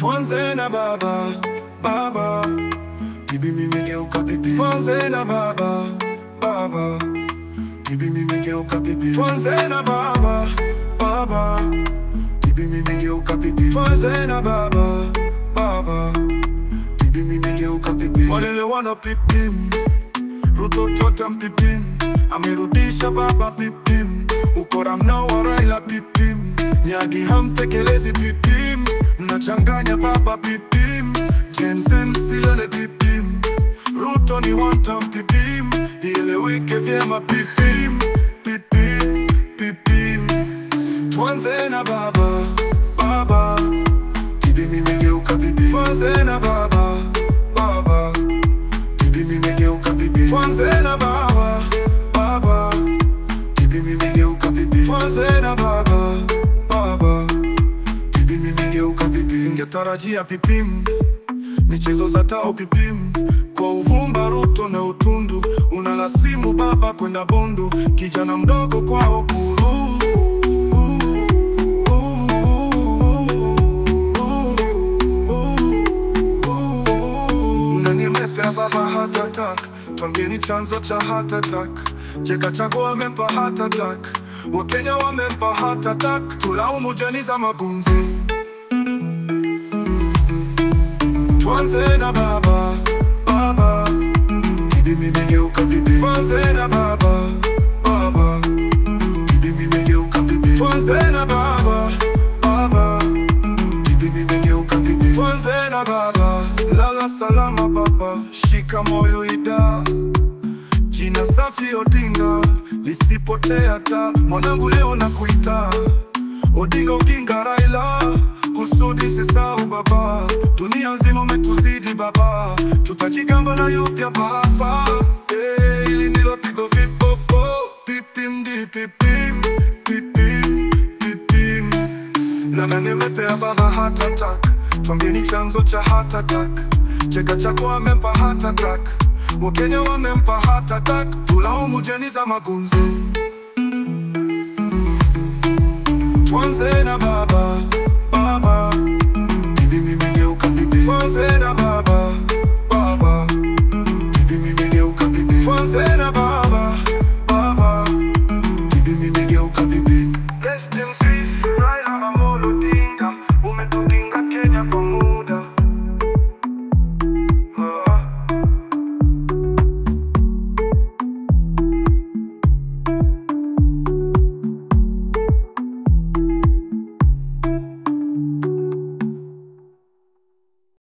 Tuanze na baba, baba. Bibi nimegeuka pipi. Tuanze na baba, baba. Bibi nimegeuka pipi. Tuanze na baba, baba. Bibi nimegeuka pipi. Tuanze na baba, baba. Bibi nimegeuka pipi. Walele wana pipi. Ruto tota pipi. Amerudisha baba pipi. Ukora mnao wa Raila pipi. Nyagi hamtekelezi pipi. Mnachanganya baba pipi. Jensen silele pipi. Ruto ni wantam pipi. Ieleweke vyema pipi. Pipi, pipi. Tuanze na baba, baba. Bibi nimegeuka pipi. Tuanze na baba, baba. Bibi nimegeuka pipi. Tuanze na baba, baba. Bibi nimegeuka pipi. Tuanze na baba, baba. Bibi nimegeuka pipi. Singetarajia pipi. Michezo za tao pipi. Kwa uvumba Ruto na utundu. Unalasimu baba kwenda Bondo. Kijana mdogo kwao Buru. Baba heart attack, tuambieni chanzo cha heart attack. Cheka chako wamempa heart attack, Wakenya wamempa heart attack. Tulaumu jeni za magunzi. Tuanze na baba, baba. Bibi nimegeuka bibi. Tuanze na baba, baba. Bibi nimegeuka bibi. Tuanze na baba, baba. Bibi nimegeuka bibi. Tuanze na baba. Lala salama baba, shika moyo ida. Jina safi Odinga, lisipotea ta. Mwanangu leo nakuita Odinga, Odinga Raila. Kusudi sisahau baba, dunia nzima umetuzidi baba. Tutajigamba na yupya baba. Hili ndilo pigo vipopo. Pipim di pipim, pipim, pipim. Nana nimepea baba heart attack, tuambieni chanzo cha heart attack. Cheka chako wamempa heart attack, Wakenya wamempa heart attack. Tulaumu jeni za magunzi. Tuanze na baba,